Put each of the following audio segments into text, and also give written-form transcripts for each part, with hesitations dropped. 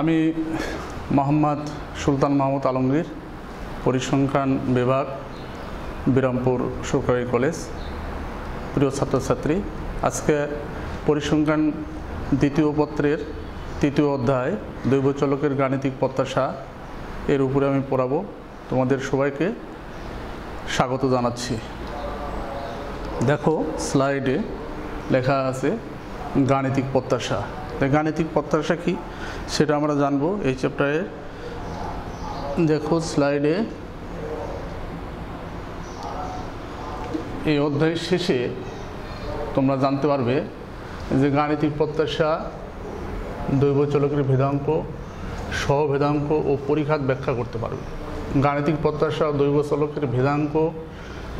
আমি মোহাম্মদ সুলতান মাহমুদ আলমগীর, পরিসংখ্যান বিভাগ, বিরামপুর সরকারি কলেজ। প্রিয় ছাত্রছাত্রী, আজকে পরিসংখ্যান দ্বিতীয় পত্রের তৃতীয় অধ্যায় দৈবচলকের গাণিতিক প্রত্যাশা এর উপরে আমি পড়াবো। তোমাদের সবাইকে স্বাগত জানাচ্ছি। দেখো, স্লাইডে লেখা আছে গাণিতিক প্রত্যাশা। গাণিতিক প্রত্যাশা কি সেটা আমরা জানবো এই চ্যাপ্টারে। দেখো স্লাইডে, এই অধ্যায়ের শেষে তোমরা জানতে পারবে যে গাণিতিক প্রত্যাশা দৈবচলকের ভেদাঙ্ক, সহভেদাঙ্ক ও পরিঘাত ব্যাখ্যা করতে পারবে। গাণিতিক প্রত্যাশা দৈবচলকের ভেদাঙ্ক,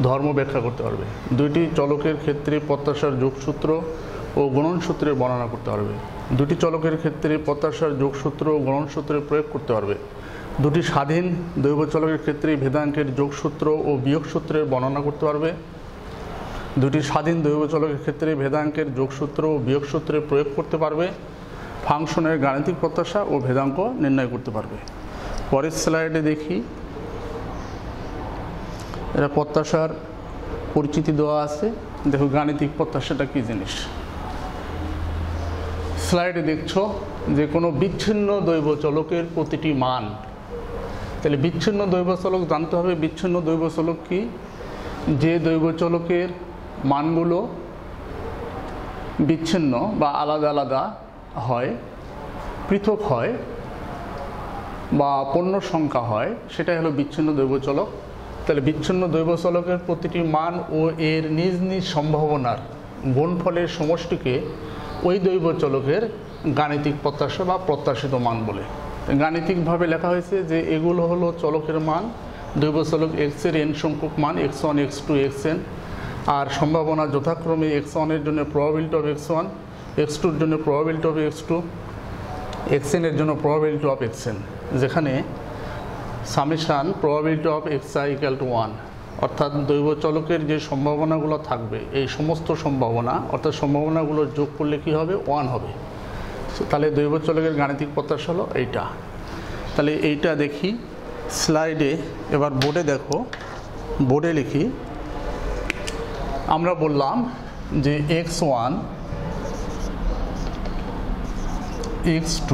ধর্ম ব্যাখ্যা করতে পারবে। দুইটি চলকের ক্ষেত্রে প্রত্যাশার যোগসূত্র ও গণনসূত্রের বর্ণনা করতে পারবে। দুটি চলকের ক্ষেত্রে প্রত্যাশার যোগসূত্র ও গণনসূত্রের প্রয়োগ করতে পারবে। দুটি স্বাধীন দৈবচলকের ক্ষেত্রে ভেদাঙ্কের যোগসূত্র ও বিয়োগসূত্রের বর্ণনা করতে পারবে। দুটি স্বাধীন দৈবচলকের ক্ষেত্রে ভেদাঙ্কের যোগসূত্র ও বিয়োগসূত্রের প্রয়োগ করতে পারবে। ফাংশনের গাণিতিক প্রত্যাশা ও ভেদাঙ্ক নির্ণয় করতে পারবে। পরের স্লাইডে দেখি, এটা প্রত্যাশার পরিচিতি দেওয়া আছে। দেখো গাণিতিক প্রত্যাশাটা কী জিনিস। স্লাইডে দেখছো যে কোনো বিচ্ছিন্ন দৈবচলকের প্রতিটি মান। তাহলে বিচ্ছিন্ন দৈবচলক জানতে হবে। বিচ্ছিন্ন দৈবচলক কি? যে দৈবচলকের মানগুলো বিচ্ছিন্ন বা আলাদা আলাদা হয়, পৃথক হয় বা পূর্ণ সংখ্যা হয়, সেটাই হলো বিচ্ছিন্ন দৈবচলক। তাহলে বিচ্ছিন্ন দৈবচলকের প্রতিটি মান ও এর নিজ নিজ সম্ভাবনার গুণফলের সমষ্টিকে ওই দৈবচলকের গাণিতিক প্রত্যাশা বা প্রত্যাশিত মান বলে। গাণিতিকভাবে লেখা হয়েছে যে এগুলো হলো চলকের মান, দৈবচলক এক্সের এন সংখ্যক মান x1, x2, xn, আর সম্ভাবনা যথাক্রমে x1 এর জন্য প্রবাবিলিটি অফ x1, x2 এর জন্য প্রবাবিলিটি অফ x2, xn এর জন্য প্রবাবিলিটি অফ xn, যেখানে summation probability of xi equal to 1, অর্থাৎ দৈবচলকের যে সম্ভাবনাগুলো থাকবে এই সমস্ত সম্ভাবনা, অর্থাৎ সম্ভাবনাগুলোর যোগ করলে কী হবে? 1 হবে। তাহলে দৈবচলকের গাণিতিক প্রত্যাশা হলো এইটা। তাহলে এইটা দেখি স্লাইডে। এবার বোর্ডে দেখো, বোর্ডে লিখি। আমরা বললাম যে x1, x2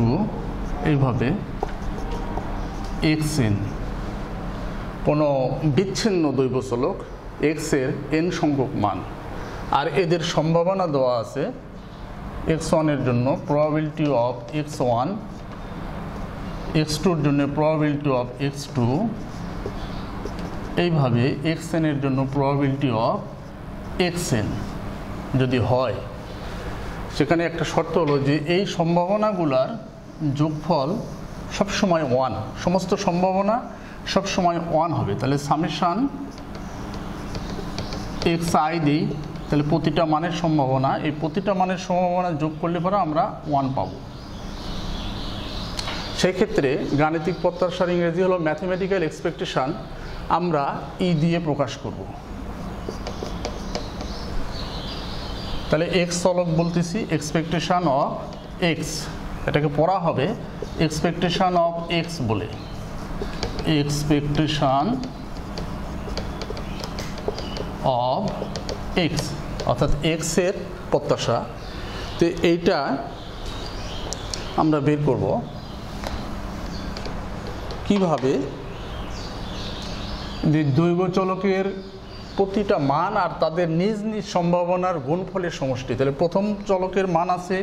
এইভাবে xn কোনো বিচ্ছিন্ন দৈবচলক x এর n সংখ্যক মান, আর এদের সম্ভাবনা দেওয়া আছে x1 এর জন্য প্রবাবিলিটি অফ x1, x2 এর জন্য প্রবাবিলিটি অফ x2, এইভাবে xn এর জন্য প্রবাবিলিটি অফ xn যদি হয়, সেখানে একটা শর্ত হলো যে এই সম্ভাবনাগুলার যোগফল সবসময় 1, সমস্ত সম্ভাবনা সবসময় 1 হবে। তাহলে সামেশান xi দিই, তাহলে প্রতিটা মানের সম্ভাবনা, এই প্রতিটা মানের সম্ভাবনা যোগ করলে পরে আমরা 1 পাবো। সেই ক্ষেত্রে গাণিতিক প্রত্যাশার ইংরেজি হলো ম্যাথমেটিক্যাল এক্সপেকটেশন, আমরা ই দিয়ে প্রকাশ করব। তাহলে এক্স চলক বলতেছি এক্সপেকটেশন অফ এক্স, এটাকে পড়া হবে এক্সপেকটেশন অফ এক্স বলে, এক্সপেকটেশন অফ এক্স, অর্থাৎ এক্স এর প্রত্যাশা। তো এইটা আমরা বের করব কিভাবে? যে দৈবচলকের প্রতিটা মান আর তাদের নিজ নিজ সম্ভাবনার গুণফলের সমষ্টি। তাহলে প্রথম চলকের মান আছে,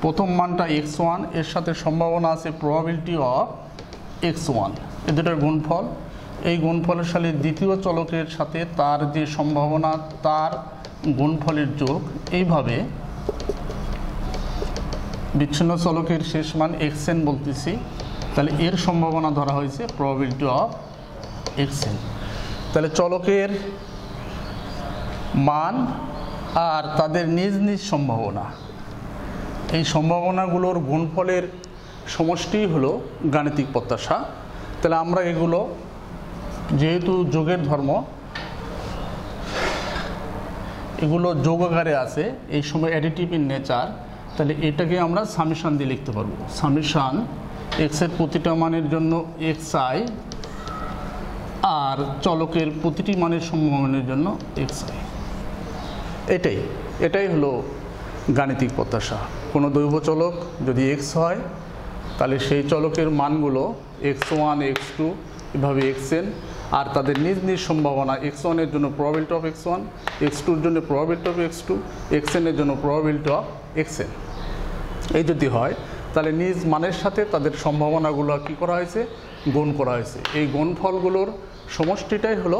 প্রথম মানটা x1, এর সাথে সম্ভাবনা আছে প্রবাবিলিটি অফ x1, এ দুটার গুণফল। এই গুণফলের সাথে দ্বিতীয় চলকের সাথে তার যে সম্ভাবনা তার গুণফলের যোগ। এইভাবে বিচ্ছিন্ন চলকের শেষ মান xn বলতেছি, তাহলে এর সম্ভাবনা ধরা হয়েছে প্রবাবিলিটি অফ xn। তাহলে চলকের মান আর তাদের নিজ নিজ সম্ভাবনা, এই সম্ভাবনাগুলোর গুণফলের সমষ্টি হলো গাণিতিক প্রত্যাশা। তাহলে আমরা এগুলো যেহেতু যোগের ধর্ম, এগুলো যোগ আকারে আছে, এই সময় অ্যাডিটিভ ইন নেচার, তাহলে এটাকে আমরা সামেশান দিয়ে লিখতে পারবো। সামেশান এক্সের প্রতিটা মানের জন্য xi আর চলকের প্রতিটি মানের সমমানের জন্য xi। এটাই হলো গাণিতিক প্রত্যাশা। কোনো দৈব চলক যদি x হয় তাহলে সেই চলকের মানগুলো x1 x2 এভাবে xn, আর তাদের নিজ নিজ সম্ভাবনা x1 এর জন্য প্রবাবিলিটি অফ x1, x2 এর জন্য প্রবাবিলিটি অফ x2, xn এর জন্য প্রবাবিলিটি অফ xn। এই যদি হয় তাহলে নিজ মানের সাথে তাদের সম্ভাবনাগুলো কি করা হয়েছে, গুণ করা হয়েছে। এই গুণফলগুলোর সমষ্টিটাই হলো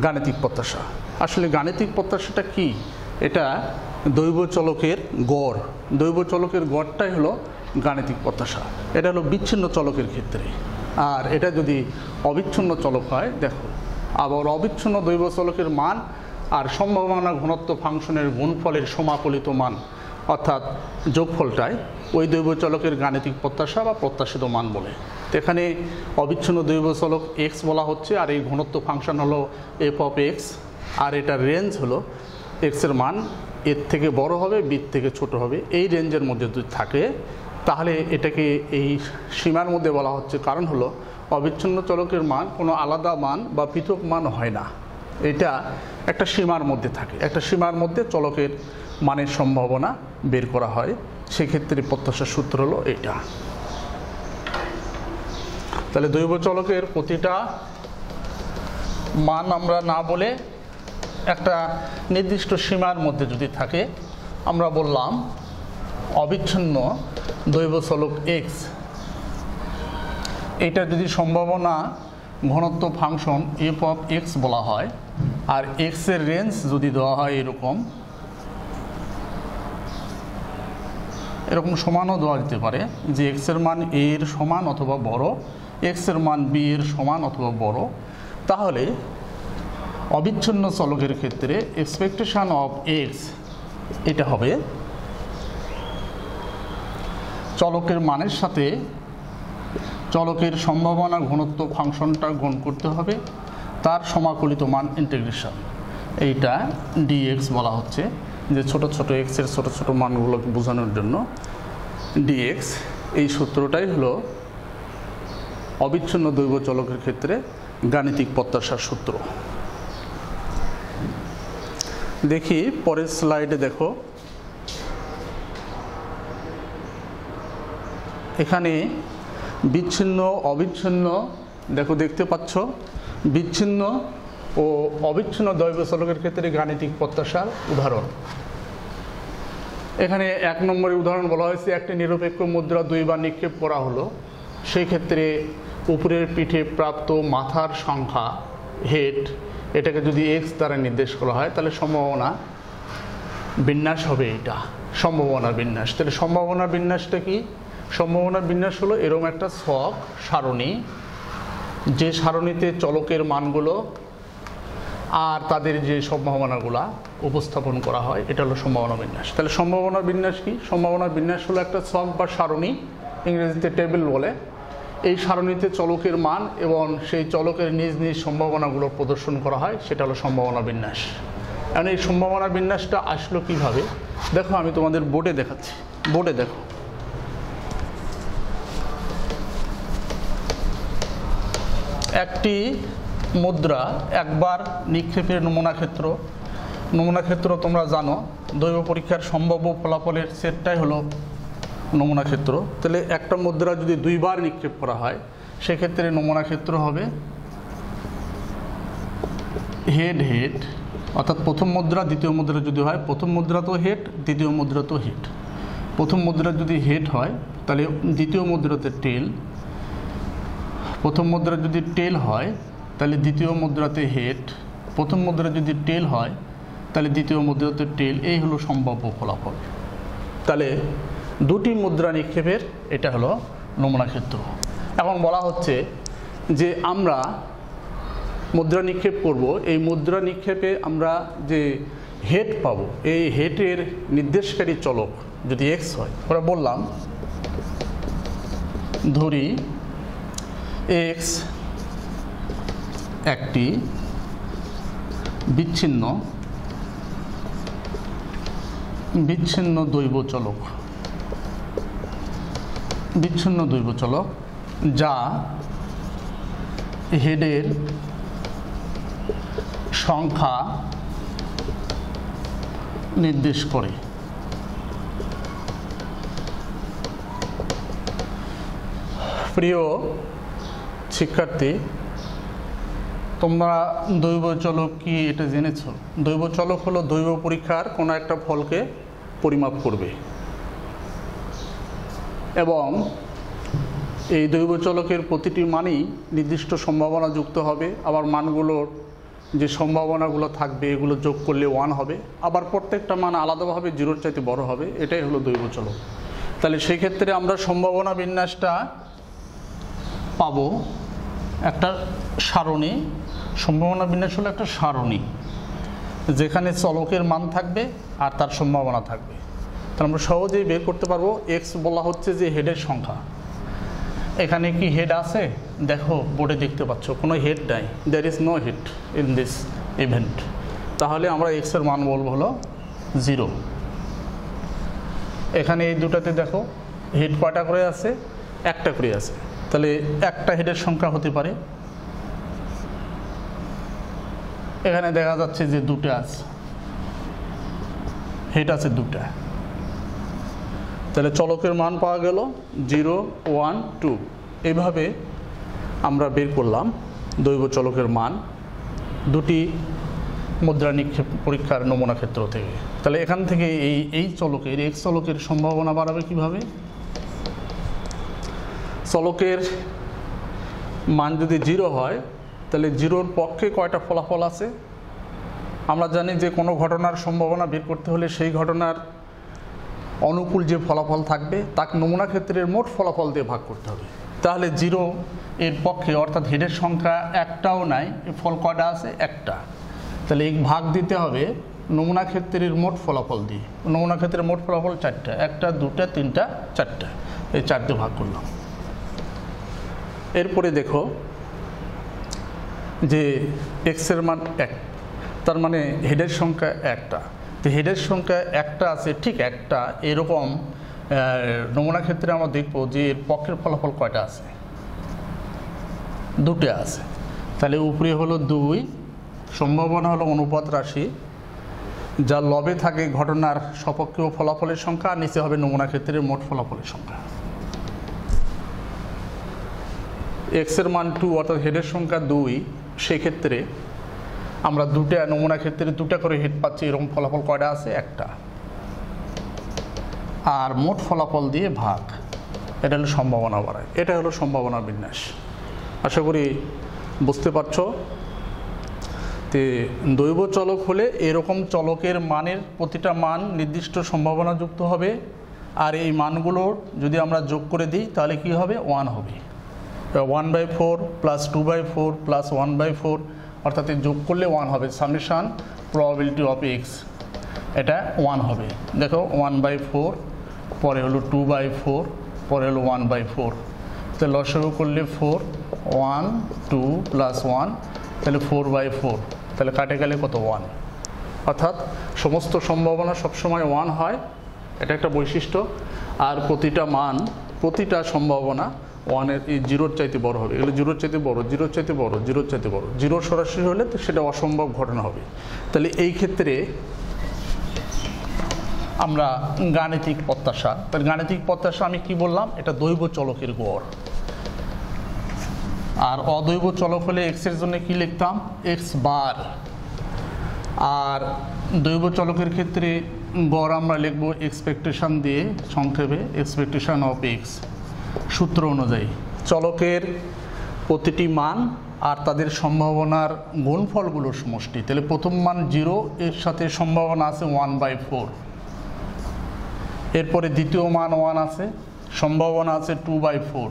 গাণিতিক প্রত্যাশা। আসলে গাণিতিক প্রত্যাশাটা কি? এটা দৈব চলকের গড়। দৈব চলকের গড়টাই হলো গাণিতিক প্রত্যাশা। এটা হলো বিচ্ছিন্ন চলকের ক্ষেত্রে। আর এটা যদি অবিচ্ছিন্ন চলক হয়, দেখো আবার অবিচ্ছিন্ন দৈব চলকের মান আর সম্ভাবনা ঘনত্ব ফাংশনের গুণফলের সমাকলিত মান অর্থাৎ যোগফলটাই ওই দৈব চলকের গাণিতিক প্রত্যাশা বা প্রত্যাশিত মান বলে। তো এখানে অবিচ্ছিন্ন দৈব চলক এক্স বলা হচ্ছে, আর এই ঘনত্ব ফাংশন হলো এফ অফ এক্স, আর এটার রেঞ্জ হলো এক্সের মান এর থেকে বড় হবে, বির থেকে ছোট হবে। এই রেঞ্জের মধ্যে যদি থাকে তাহলে এটাকে এই সীমার মধ্যে বলা হচ্ছে। কারণ হলো অবিচ্ছিন্ন চলকের মান কোনো আলাদা মান বা পৃথক মান হয় না, এটা একটা সীমার মধ্যে থাকে। একটা সীমার মধ্যে চলকের মানের সম্ভাবনা বের করা হয়। সেক্ষেত্রে প্রত্যাশার সূত্র হলো এটা। তাহলে দৈব চলকের প্রতিটা মান আমরা না বলে একটা নির্দিষ্ট সীমার মধ্যে যদি থাকে, আমরা বললাম অবিচ্ছিন্ন দৈব চলক এক্স, এটা যদি সম্ভাবনা ঘনত্ব ফাংশন এফ অফ এক্স বলা হয়, আর এক্সের রেঞ্জ যদি দেওয়া হয় এরকম সমানও দেওয়া যেতে পারে যে এক্সের মান এ এর সমান অথবা বড়, এক্সের মান বি এর সমান অথবা বড়, তাহলে অবিচ্ছিন্ন চলকের ক্ষেত্রে এক্সপেকটেশন অফ এক্স এটা হবে চলকের মানের সাথে চলকের সম্ভাবনা ঘনত্ব ফাংশনটা গুণ করতে হবে, তার সমাকলিত মান ইন্টিগ্রেশন, এইটা ডিএক্স বলা হচ্ছে। যে ছোট ছোট এক্সের ছোট ছোট মানগুলোকে বোঝানোর জন্য ডিএক্স, এই সূত্রটাই হলো অবিচ্ছিন্ন দৈব চলকের ক্ষেত্রে গাণিতিক প্রত্যাশার সূত্র। দেখি পরের স্লাইডে, দেখো এখানে বিচ্ছিন্ন অবিচ্ছিন্ন দেখতে পাচ্ছ, বিচ্ছিন্ন ও অবিচ্ছিন্ন দৈব চলকের ক্ষেত্রে গাণিতিক প্রত্যাশার উদাহরণ। এখানে 1 নম্বরের উদাহরণ বলা হয়েছে, একটি নিরপেক্ষ মুদ্রা দুইবার নিক্ষেপ করা হলো। সেই ক্ষেত্রে উপরের পিঠে প্রাপ্ত মাথার সংখ্যা হেড, এটাকে যদি এক্স দ্বারা নির্দেশ করা হয় তাহলে সম্ভাবনা বিন্যাস হবে। এটা সম্ভাবনার বিন্যাস। তাহলে সম্ভাবনার বিন্যাসটা কি? সম্ভাবনার বিন্যাস হলো এরকম একটা ছক সারণী, যে সারণীতে চলকের মানগুলো আর তাদের যে সম্ভাবনাগুলো উপস্থাপন করা হয়, এটা হলো সম্ভাবনা বিন্যাস। তাহলে সম্ভাবনার বিন্যাস কি? সম্ভাবনার বিন্যাস হলো একটা ছক বা সারণী, ইংরেজিতে টেবিল বলে। এই সারণীতে চলকের মান এবং সেই চলকের নিজ নিজ সম্ভাবনাগুলো প্রদর্শন করা হয়, সেটা হলো সম্ভাবনা বিন্যাস। এখন এই সম্ভাবনা বিন্যাসটা আসলো কিভাবে? দেখো আমি তোমাদের বোর্ডে দেখাচ্ছি। বোর্ডে দেখো, একটি মুদ্রা একবার নিক্ষেপের নমুনা ক্ষেত্র তোমরা জানো, দৈব পরীক্ষার সম্ভাব্য ফলাফলের সেটটাই হলো নমুনা ক্ষেত্র। তাহলে একটা মুদ্রা যদি দুইবার নিক্ষেপ করা হয়, সেক্ষেত্রে নমুনা ক্ষেত্র হবে হেড হেড, অর্থাৎ প্রথম মুদ্রা দ্বিতীয় মুদ্রা যদি হয়, প্রথম মুদ্রা তো হেড, দ্বিতীয় মুদ্রা তো হেড। প্রথম মুদ্রা যদি হেড হয় তাহলে দ্বিতীয় মুদ্রাতে টেল, প্রথম মুদ্রা যদি টেল হয় তাহলে দ্বিতীয় মুদ্রাতে হেড, প্রথম মুদ্রা যদি টেল হয় তাহলে দ্বিতীয় মুদ্রাতে টেল। এই হলো সম্ভাব্য ফলাফল। তাহলে দুটি মুদ্রা নিক্ষেপের এটা হলো নমুনা ক্ষেত্র। এখন বলা হচ্ছে যে আমরা মুদ্রা নিক্ষেপ করব, এই মুদ্রা নিক্ষেপে আমরা যে হেড পাবো, এই হেডের নির্দেশকারী চলক যদি এক্স হয়, আমরা বললাম ধরি এক্স একটি বিচ্ছিন্ন দৈব চলক। বিচ্ছিন্ন দৈব চলক যা হেডের সংখ্যা নির্দেশ করে। প্রিয় শিক্ষার্থী, তোমরা দৈব চলক কি এটা জেনেছ? দৈব চলক হলো দৈব পরীক্ষার কোনো একটা ফলকে পরিমাপ করবে এবং এই দৈব চলকের প্রতিটি মানই নির্দিষ্ট সম্ভাবনা যুক্ত হবে। আবার মানগুলোর যে সম্ভাবনাগুলো থাকবে এগুলো যোগ করলে 1 হবে, আবার প্রত্যেকটা মান আলাদাভাবে 0-র চাইতে বড় হবে। এটাই হলো দৈব চলক। তাহলে সেই ক্ষেত্রে আমরা সম্ভাবনা বিন্যাসটা পাবো একটা সারণী। সম্ভাবনা বিন্যাস হলো একটা সারণী যেখানে চলকের মান থাকবে আর তার সম্ভাবনা থাকবে। তাহলে আমরা সহজেই বের করতে পারবো। এক্স বলা হচ্ছে যে হেডের সংখ্যা। এখানে কি হেড আছে? দেখো বোর্ডে দেখতে পাচ্ছ কোনো হেড নাই, there is no head in this event. তাহলে আমরা এক্সের মান বলবো হলো 0। এখানে এই দুটাতে দেখো হেড কয়টা করে আছে? একটা করে আছে। তাহলে একটা হেডের সংখ্যা হতে পারে। এখানে দেখা যাচ্ছে যে দুটো আছে, হেড আছে দুটা। তাহলে চলকের মান পাওয়া গেল 0, 1, 2। এইভাবে আমরা বের করলাম দৈব চলকের মান দুটি মুদ্রা নিক্ষেপ পরীক্ষার নমুনা ক্ষেত্র থেকে। তাহলে এখান থেকে এই চলকের এক্স চলকের সম্ভাবনা বাড়াবে কিভাবে? চলকের মান যদি 0 হয় তাহলে 0-র পক্ষে কয়টা ফলাফল আছে? আমরা জানি যে কোনো ঘটনার সম্ভাবনা বের করতে হলে সেই ঘটনার অনুকূল যে ফলাফল থাকবে তাকে নমুনা ক্ষেত্রের মোট ফলাফল দিয়ে ভাগ করতে হবে। তাহলে 0 এর পক্ষে অর্থাৎ হেডের সংখ্যা একটাও নাই, ফল কয়টা আছে? একটা। তাহলে এই ভাগ দিতে হবে নমুনা ক্ষেত্রের মোট ফলাফল দিয়ে। নমুনা ক্ষেত্রের মোট ফলাফল 4টা, 1টা 2টা 3টা 4টা, এই 4 দিয়ে ভাগ করলাম। এরপরে দেখো যে এক্সের মান 1, তার মানে হেডের সংখ্যা একটা। তো হেডের সংখ্যা একটা আছে, ঠিক একটা। এরকম নমুনা ক্ষেত্রে আমরা দেখবো যে এর পক্ষের ফলাফল কয়টা আছে? 2টা আছে। তাহলে উপরে হলো 2, সম্ভাবনা হলো অনুপাত রাশি যা লবে থাকে ঘটনার সপক্ষীয় ফলাফলের সংখ্যা, আর নিচে হবে নমুনা ক্ষেত্রের মোট ফলাফলের সংখ্যা। এক্সের মান 2 অর্থাৎ হেডের সংখ্যা 2, সেক্ষেত্রে আমরা দুটা নমুনা ক্ষেত্রে 2টা করে হেড পাচ্ছি। এরকম ফলাফল কয়টা আছে? একটা। আর মোট ফলাফল দিয়ে ভাগ, এটা হলো সম্ভাবনা বাড়ায়। এটা হলো সম্ভাবনা বিন্যাস। আশা করি বুঝতে পারছো। তে দৈব চলক হলে এরকম চলকের মানের প্রতিটা মান নির্দিষ্ট সম্ভাবনা যুক্ত হবে, আর এই মানগুলোর যদি আমরা যোগ করে দিই তাহলে কি হবে? 1 হবে। 1/4 প্লাস 2/4 প্লাস 1/4, অর্থাৎ যোগ করলে 1 হবে। সামেশন প্রবাবিলিটি অফ এক্স, এটা 1 হবে। দেখো 1/4, পরে হলো 2/4, পরে হলো 1/4। তো লসাগু করলে 4, 1, 2 প্লাস 1, তাহলে 4/4। তাহলে কাটে গেলে কত? 1। অর্থাৎ সমস্ত সম্ভাবনা সবসময় 1 হয়, এটা একটা বৈশিষ্ট্য। আর প্রতিটা মান, প্রতিটা সম্ভাবনা 1-এর 0-র চাইতে বড় হবে। এগুলো 0-র চাইতে বড়, 0-র চাইতে বড়, 0-র চাইতে বড়। 0 সরাসরি হলে তো সেটা অসম্ভব ঘটনা হবে। তাহলে এই ক্ষেত্রে আমরা গাণিতিক প্রত্যাশা, তার গাণিতিক প্রত্যাশা আমি কি বললাম? এটা দৈব চলকের গড়। আর অদৈব চলক হলে এক্সের জন্য কি লিখতাম? X bar. আর দৈব চলকের ক্ষেত্রে গড় আমরা লিখব এক্সপেকটেশন দিয়ে, সংক্ষেপে এক্সপেকটেশন অফ এক্স। সূত্র অনুযায়ী চলকের প্রতিটি মান আর তাদের সম্ভাবনার গুণফলগুলোর সমষ্টি। তাহলে প্রথম মান 0, এর সাথে সম্ভাবনা আছে 1/4। এরপরে দ্বিতীয় মান 1 আছে, সম্ভাবনা আছে 2/4।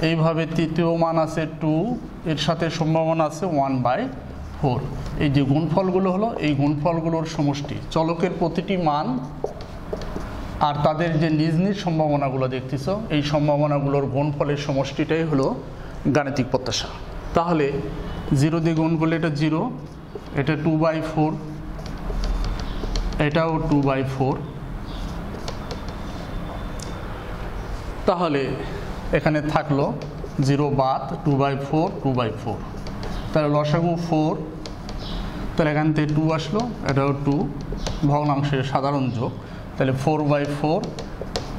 এইভাবে তৃতীয় মান আছে 2, এর সাথে সম্ভাবনা আছে 1/4। এই যে গুণফলগুলো হলো, এই গুণফলগুলোর সমষ্টি। চলকের প্রতিটি মান আর তাদের যে নিজ নিজ সম্ভাবনাগুলো দেখতেছ, এই সম্ভাবনাগুলোর গুণফলের সমষ্টিটাই হলো গাণিতিক প্রত্যাশা। তাহলে 0 দিয়ে গুণ করলে এটা 0, এটা 2/4, এটাও 2/4। তাহলে এখানে থাকলো 0 বাদ 2/4 2/4, তাহলে লসাগু 4, তাহলে এখান থেকে 2 আসলো, এটাও 2, ভগ্নাংশের সাধারণ যোগ, তাহলে 4/4,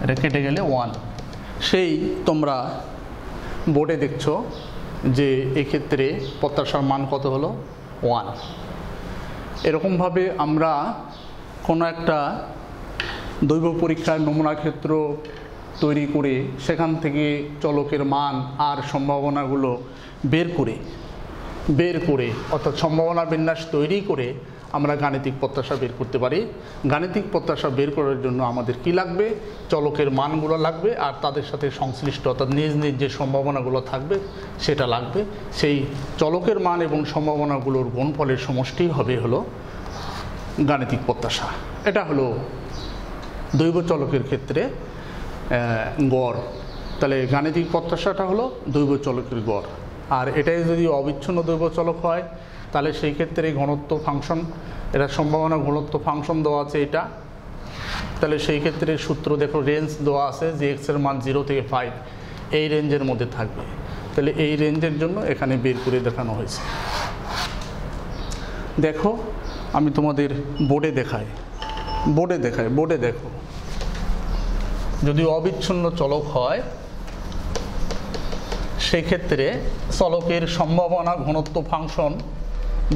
এটা কেটে গেলে 1। সেই তোমরা বোর্ডে দেখছো যে এক্ষেত্রে প্রত্যাশার মান কত হলো 1। এরকমভাবে আমরা কোনো একটা দৈব পরীক্ষার নমুনা ক্ষেত্র তৈরি করে সেখান থেকে চলকের মান আর সম্ভাবনাগুলো বের করে অর্থাৎ সম্ভাবনা বিন্যাস তৈরি করে আমরা গাণিতিক প্রত্যাশা বের করতে পারি। গাণিতিক প্রত্যাশা বের করার জন্য আমাদের কি লাগবে? চলকের মানগুলো লাগবে, আর তাদের সাথে সংশ্লিষ্ট অর্থাৎ নিজ নিজ যে সম্ভাবনাগুলো থাকবে সেটা লাগবে। সেই চলকের মান এবং সম্ভাবনাগুলোর গুণফলের সমষ্টি হবে হলো গাণিতিক প্রত্যাশা। এটা হলো দৈব চলকের ক্ষেত্রে গড়। তাহলে গাণিতিক প্রত্যাশাটা হলো দৈব চলকের গড়। আর এটাই যদি অবিচ্ছিন্ন দৈব চলক হয় তাহলে সেই ক্ষেত্রে ঘনত্ব ফাংশন, এটা সম্ভাবনা ঘনত্ব ফাংশন দেওয়া আছে এটা, তাহলে সেই ক্ষেত্রে সূত্র দেখো রেঞ্জ দেওয়া আছে যে x এর মান 0 থেকে 5 এই রেঞ্জের মধ্যে থাকবে। তাহলে এই রেঞ্জের জন্য এখানে বের করে দেখানো হয়েছে। দেখো আমি তোমাদের বোর্ডে দেখাই, বোর্ডে দেখো, যদি অবিচ্ছিন্ন চলক হয় সেক্ষেত্রে চলকের সম্ভাবনা ঘনত্ব ফাংশন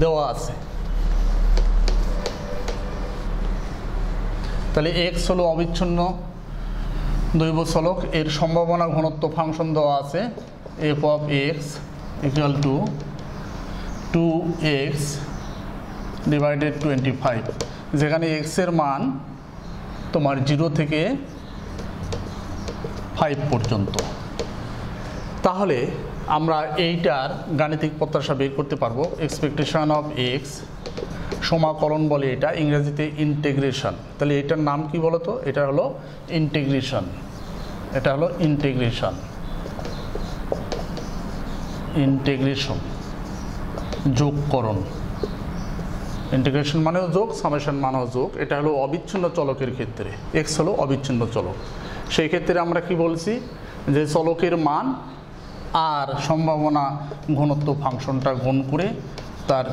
দেওয়া আছে। তাহলে x হলো অবিচ্ছিন্ন দৈব চলক, এর সম্ভাবনা ঘনত্ব ফাংশন দেওয়া আছে f of x equal to 2x divided 25, যেখানে x এর মান তোমার 0 থেকে 5 পর্যন্ত। তাহলে আমরা এইটার গাণিতিক প্রত্যাশা বের করতে পারবো। এক্সপেকটেশন অফ এক্স সমাকলন বলে এটা, ইংরেজিতে ইন্টিগ্রেশন। তাহলে এটার নাম কি বলতো? এটা হলো ইন্টিগ্রেশন। যোগকরণ। ইন্টিগ্রেশন মানেও যোগ, সামেশন মানেও যোগ। এটা হলো অবিচ্ছিন্ন চলকের ক্ষেত্রে, এক্স হলো অবিচ্ছিন্ন চলক। সেই ক্ষেত্রে আমরা কি বলছি যে চলকের মান আর সম্ভাবনা ঘনত্ব ফাংশনটা গুণ করে তার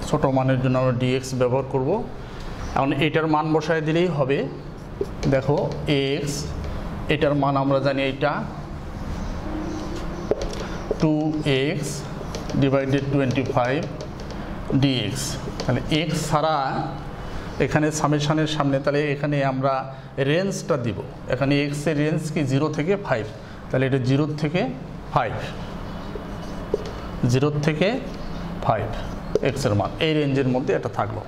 ছোট মানের জন্য আমরা dx ব্যবহার করব। এখন এটার মান বসায় দিলেই হবে। দেখো x, এটার মান আমরা জানি এটা 2x divided 25 dx। তাহলে x ছাড়া এখানে সামেশনের সামনে, তাহলে এখানে আমরা রেঞ্জটা দিব। এখানে x এর রেঞ্জ কি 0 থেকে 5, তাহলে এটা 0 থেকে 5 x এর মান এই রেঞ্জের মধ্যে এটা থাকলো।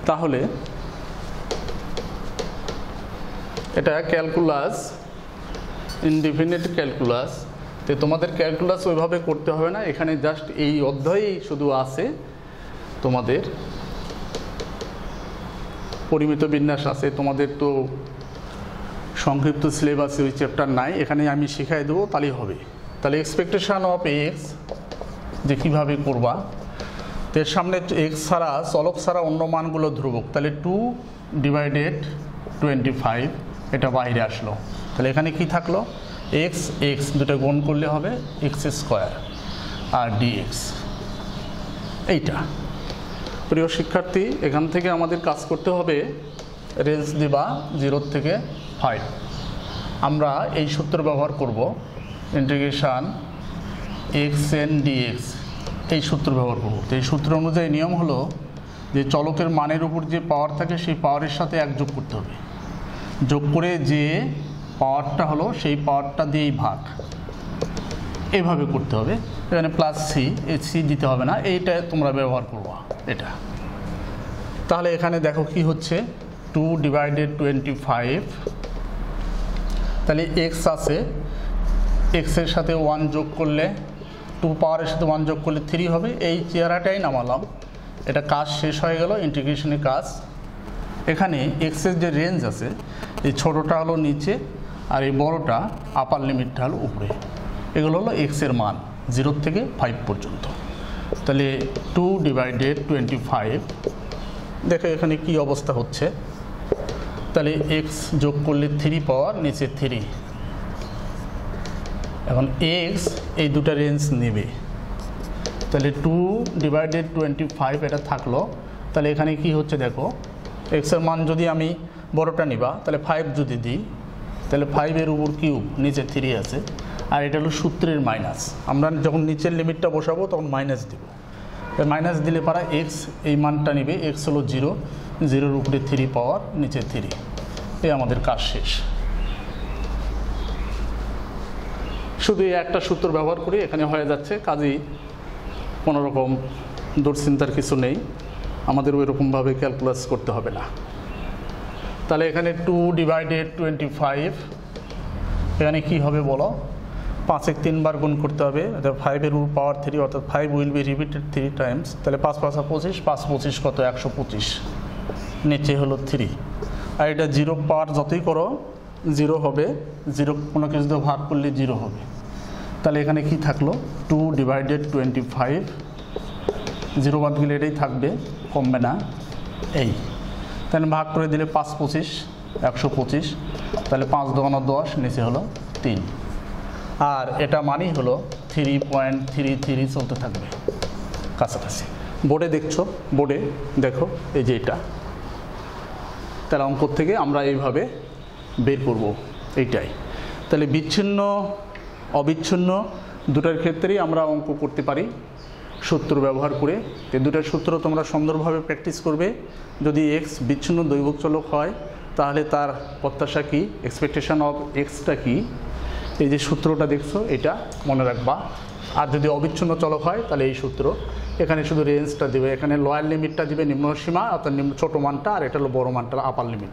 তাহলে এটা ক্যালকুলাস, ইনডিফিনিট ক্যালকুলাস। তো তোমাদের ক্যালকুলাস ওইভাবে করতে হবে না, এখানে জাস্ট এই অধ্যায়েই শুধু আছে তোমাদের পরিমিত বিন্যাস আছে। তোমাদের তো সংক্ষিপ্ত সিলেবাসে ওই চ্যাপ্টার নাই, এখানে আমি শিখাই দেবো, তাহলেই হবে। তাহলে এক্সপেকটেশন অফ এক্স যে কীভাবে করবা, এর সামনে এক্স ছাড়া চলক ছাড়া অন্য মানগুলো ধ্রুবক। তাহলে 2 divided 25 এটা বাইরে আসলো। তাহলে এখানে কি থাকলো? x দুটো গুণ করলে হবে x² আর dx। এইটা প্রিয় শিক্ষার্থী, এখান থেকে আমাদের কাজ করতে হবে রেঞ্জ দিবা 0 থেকে 5। আমরা এই সূত্র ব্যবহার করব, ইন্টিগ্রেশন xn dx, এই সূত্র ব্যবহার করব। তো এই সূত্র অনুযায়ী নিয়ম হলো যে চলকের মানের উপর যে পাওয়ার থাকে সেই পাওয়ারের সাথে 1 যোগ করতে হবে, যোগ করে যে পাওয়ারটা হলো সেই পাওয়ারটা দিয়েই ভাগ, এভাবে করতে হবে। এখানে প্লাস সি, এই সি দিতে হবে না, এইটা তোমরা ব্যবহার করবো এটা। তাহলে এখানে দেখো কি হচ্ছে 2 divided 25, তাহলে এক্স আছে, এক্সের সাথে 1 যোগ করলে 2 পাওয়ারের সাথে 1 যোগ করলে 3 হবে। এই চেহারাটাই নামালাম, এটা কাজ শেষ হয়ে গেল, ইন্টিগ্রেশনের কাজ। এখানে এক্সের যে রেঞ্জ আছে, এই ছোটোটা হলো নিচে আর এই বড়টা আপার লিমিটটা হলো উপরে। এগুলো হলো এক্সের মান 0 থেকে 5 পর্যন্ত। তাহলে 2 divided 25, দেখো এখানে কি অবস্থা হচ্ছে। তাহলে এক্স যোগ করলে 3 পাওয়ার নিচে 3, এখন এক্স এই দুটা রেঞ্জ নেবে, তাহলে 2/25 এটা থাকলো। তাহলে এখানে কি হচ্ছে দেখো, এক্সের মান যদি আমি বড়টা নিবা তাহলে 5 যদি দিই, তাহলে 5-এর উপর কিউব, নিচে 3 আছে, আর এটা হলো সূত্রের মাইনাস। আমরা যখন নিচের লিমিটটা বসাবো তখন মাইনাস দিব, মাইনাস দিলে পারা এক্স এই মানটা নেবে, এক্স হলো 0, 0-এর উপরে 3 পাওয়ার, নিচে 3। এই আমাদের কাজ শেষ। শুধু এই একটা সূত্র ব্যবহার করি এখানে হয়ে যাচ্ছে, কাজেই কোনো রকম দুশ্চিন্তার কিছু নেই, আমাদের ওই রকমভাবে ক্যালকুলাস করতে হবে না। তাহলে এখানে 2/25, এখানে কি হবে বলো, 5-এ 3 বার গুণ করতে হবে, অর্থাৎ 5-এর উপর পাওয়ার 3, অর্থাৎ 5 উইল বি রিপিটেড 3 টাইমস। তাহলে 5 5 25, 5 25 কত, 125, নিচে হলো 3। আর এটা 0 পাওয়ার যতই করো 0 হবে, 0 কোনো কিছু দিয়ে ভাগ করলে 0 হবে। তাহলে এখানে কি থাকলো, 2/25, 0 বাদ গেলে এটাই থাকবে, কমবে না এই। তাহলে ভাগ করে দিলে 5 25, 125, তাহলে 5 2 10, নিচে হলো 3। আর এটা মানেই হলো 3.33 চলতে থাকবে কাছাকাছি। বোর্ডে দেখছো, বোর্ডে দেখো এই যে এটা, তাহলে অঙ্ক থেকে আমরা এইভাবে বের করব, এইটাই। তাহলে বিচ্ছিন্ন অবিচ্ছিন্ন দুটার ক্ষেত্রেই আমরা অঙ্ক করতে পারি সূত্র ব্যবহার করে। এই দুটার সূত্র তোমরা সুন্দরভাবে প্র্যাকটিস করবে। যদি এক্স বিচ্ছিন্ন দৈবক চলক হয় তাহলে তার প্রত্যাশা কী, এক্সপেকটেশন অফ এক্সটা কী, এই যে সূত্রটা দেখছো এটা মনে রাখবা। আর যদি অবিচ্ছিন্ন চলক হয় তাহলে এই সূত্র, এখানে শুধু রেঞ্জটা দেবে, এখানে লোয়ার লিমিটটা দিবে নিম্ন সীমা অর্থাৎ ছোটো মানটা, আর এটা হলো বড়ো মানটা আপার লিমিট।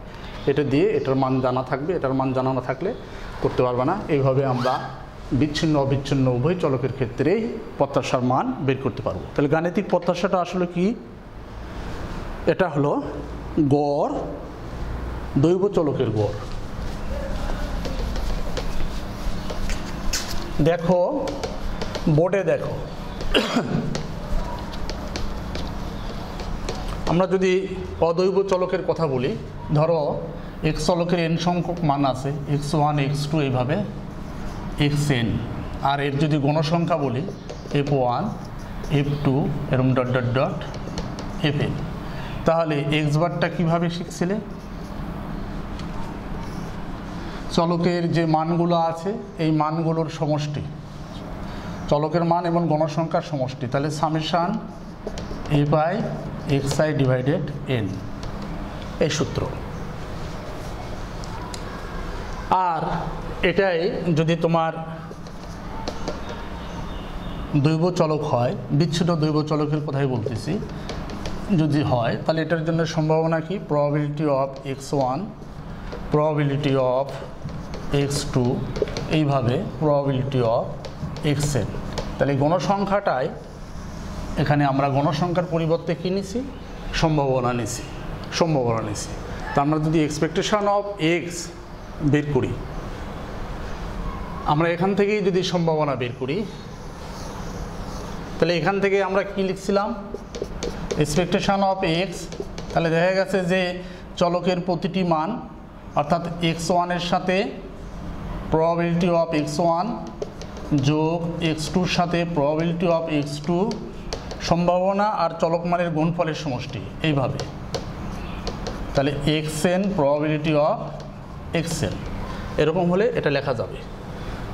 এটা দিয়ে এটার মান জানা থাকবে, এটার মান জানা না থাকলে করতে পারবে না। এইভাবে আমরা বিচ্ছিন্ন অবিচ্ছিন্ন উভয় চলকের ক্ষেত্রেই প্রত্যাশার মান বের করতে পারবো। তাহলে গাণিতিক প্রত্যাশাটা আসলে কি, এটা হলো গড়, দৈব চলকের গড়। দেখো বোর্ডে দেখো, আমরা যদি অদৈব চলকের কথা বলি, ধরো এক্স চলকের n সংখ্যক মান আছে, x1 x2 এইভাবে xn, আর এর যদি গণসংখ্যা বলি f1 f2 এরকম ... fn, তাহলে x বারটা কীভাবে শিখছিলে, চলকের যে মানগুলো আছে এই মানগুলোর সমষ্টি, চলকের মান এবং গণসংখ্যার সমষ্টি, তাহলে সামেশান f/xi/n, এই সূত্র। আর এটাই যদি তোমার দৈব চলক হয়, বিচ্ছিন্ন দৈব চলকের কথাই বলতেছি, যদি হয় তাহলে এটার জন্য সম্ভাবনা কি, probability of x1, probability of x2, এইভাবে প্রবাবিলিটি অফ xn। তাহলে গণসংখ্যাটাই এখানে আমরা গণসংখ্যার পরিবর্তে কী নিছি, সম্ভাবনা নিছি, সম্ভাবনা নিছি। তা আমরা যদি এক্সপেকটেশন অফ এক্স বের করি, আমরা এখান থেকেই যদি সম্ভাবনা বের করি, তাহলে এখান থেকে আমরা কি লিখছিলাম, এক্সপেকটেশন অফ এক্স। তাহলে দেখা গেছে যে চলকের প্রতিটি মান অর্থাৎ x1 এর সাথে প্রবাবিলিটি অফ x1 যোগ x2-র সাথে প্রবাবিলিটি অফ x2, সম্ভাবনা আর চলক মানের গুণফলের সমষ্টি, এইভাবে। তাহলে xn প্রবাবিলিটি অফ xn, এরকম হলে এটা লেখা যাবে।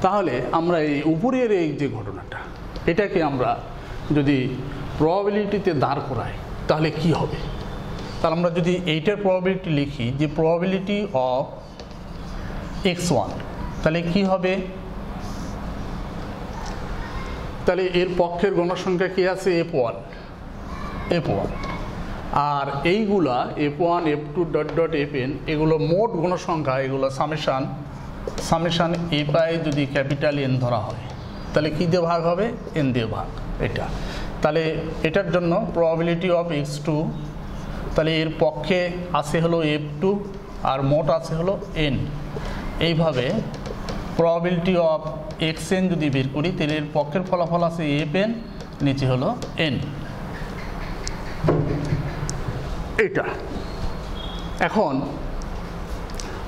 তাহলে আমরা এই উপরের এই যে ঘটনাটা, এটাকে আমরা যদি প্রবাবিলিটিতে দাঁড় করাই তাহলে কি হবে, তাহলে আমরা যদি এইটার প্রবাবিলিটি লিখি যে প্রবাবিলিটি অফ x1, তাহলে কি হবে, তাহলে এর পক্ষের গণসংখ্যা কি আছে, f1, আর এইগুলা f1 f2 ... fn, এগুলো মোট গণসংখ্যা, এগুলো সামেশান f/, যদি ক্যাপিটাল N ধরা হয় তাহলে কি দিয়ে ভাগ হবে, n দিয়ে ভাগ, এটা। তাহলে এটার জন্য প্রবাবিলিটি অফ x2, তাহলে এর পক্ষে আছে হলো f2 আর মোট আছে হলো n, এইভাবে প্রবাবিলিটি অফ xn যদি বের করি তাহলে এর পক্ষের ফলাফল আছে fn, নিচে হলো n, এটা। এখন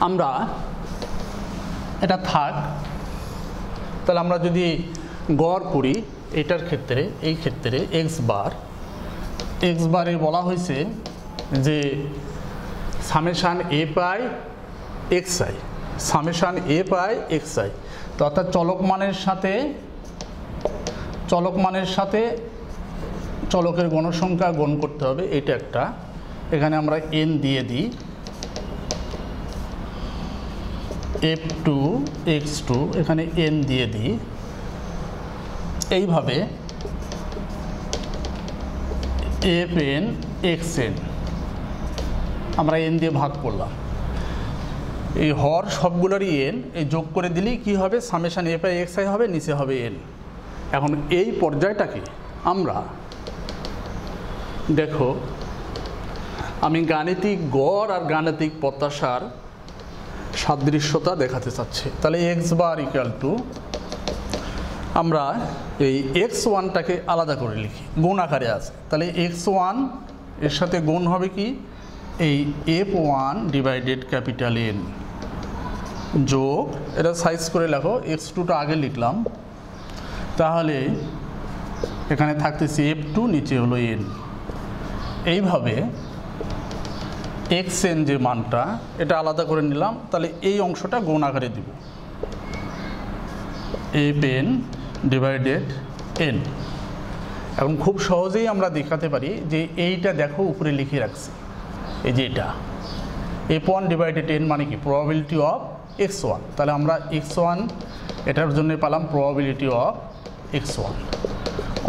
আমরা এটা থাক, তাহলে আমরা যদি গড় করি এটার ক্ষেত্রে, এই ক্ষেত্রে এক্স বারে বলা হয়েছে যে summation A pi x I, summation A pi x I, তো অর্থাৎ চলকমানের সাথে চলকের গণসংখ্যা গুণ করতে হবে, এটা একটা। এখানে আমরা এন দিয়ে দিই, f2 x2 এখানে n দিয়ে দিই। এইভাবে fn xn আমরা n দিয়ে ভাগ করলাম। এই হর সবগুলোরই n, এই যোগ করে দিলেই কি হবে, summation A pi x I হবে, নিচে হবে n। এখন এই পর্যায়টাকে আমরা দেখো, আমি গাণিতিক গড় আর গাণিতিক প্রত্যাশার সাদৃশ্যতা দেখাতে চাচ্ছি। তাহলে এক্স বার ইকুয়াল টু, আমরা এই x1টাকে আলাদা করে লিখি, গুণ আকারে আছে। তাহলে x1 এর সাথে গুণ হবে কি, এই f1 ডিভাইডেড ক্যাপিটাল N যোগ, এটা সাইজ করে লেখো, x2টা আগে লিখলাম, তাহলে এখানে থাকতেছে f2, নিচে হলো n। এইভাবে xn যে মানটা, এটা আলাদা করে নিলাম, তাহলে এই অংশটা গুণ আকারে দিব, fn ডিভাইডেড n। এখন খুব সহজেই আমরা দেখাতে পারি যে এইটা দেখো উপরে লিখে রাখছি, এই যে এটা f1 ডিভাইডেড n মানে কি, প্রবাবিলিটি অফ x1। তাহলে আমরা x1 এটার জন্য পেলাম প্রবাবিলিটি অফ x1।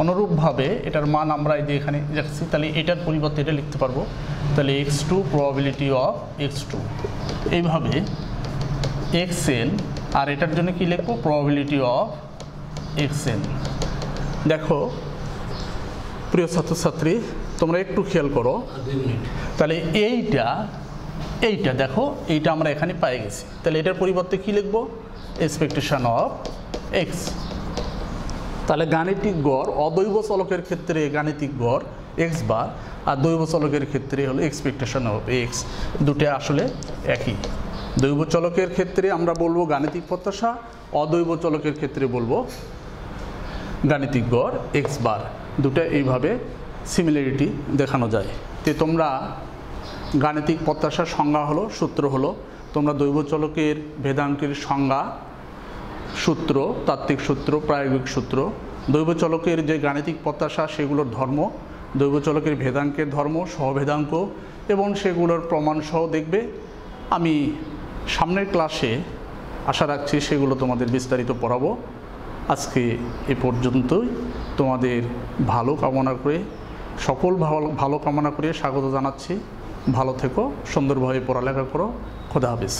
অনুরূপভাবে এটার মান আমরা এই যে এখানে রাখছি, তাহলে এটার পরিবর্তে এটা লিখতে পারবো, তাহলে x2 প্রবাবিলিটি অফ x2। এইভাবে xn, আর এটার জন্য কি লিখবো, প্রবাবিলিটি অফ xn। দেখো প্রিয় ছাত্রছাত্রী, তোমরা একটু খেয়াল করো, তাহলে এইটা দেখো, এইটা আমরা এখানে পেয়ে গেছি, তাহলে এটার পরিবর্তে কি লিখবো, এক্সপেকটেশন অফ এক্স। তাহলে গাণিতিক গড় অদৈব চলকের ক্ষেত্রে গাণিতিক গড় এক্স বার, আর দৈব চলকের ক্ষেত্রে হলো এক্সপেকটেশন অফ এক্স, দুটো আসলে একই। দৈব চলকের ক্ষেত্রে আমরা বলবো গাণিতিক প্রত্যাশা, অদৈব চলকের ক্ষেত্রে বলবো গাণিতিক গড় এক্স বার। দুটো এইভাবে সিমিলারিটি দেখানো যায়। তো তোমরা গাণিতিক প্রত্যাশার সংজ্ঞা হলো, সূত্র হলো, তোমরা দৈব চলকের ভেদাঙ্কের সংজ্ঞা, সূত্র, তাত্ত্বিক সূত্র, প্রায়োগিক সূত্র, দৈব চলকের যে গাণিতিক প্রত্যাশা সেগুলোর ধর্ম, দৈব চলকের ভেদাঙ্কের ধর্ম, সহভেদাঙ্ক এবং সেগুলোর প্রমাণ সহ দেখবে। আমি সামনের ক্লাসে আশা রাখছি সেগুলো তোমাদের বিস্তারিত পড়াবো। আজকে এ পর্যন্তই। তোমাদের ভালো কামনা করে, সকল ভালো কামনা করে স্বাগত জানাচ্ছি। ভালো থেকো, সুন্দরভাবে পড়ালেখা করো। খোদা হাফেজ।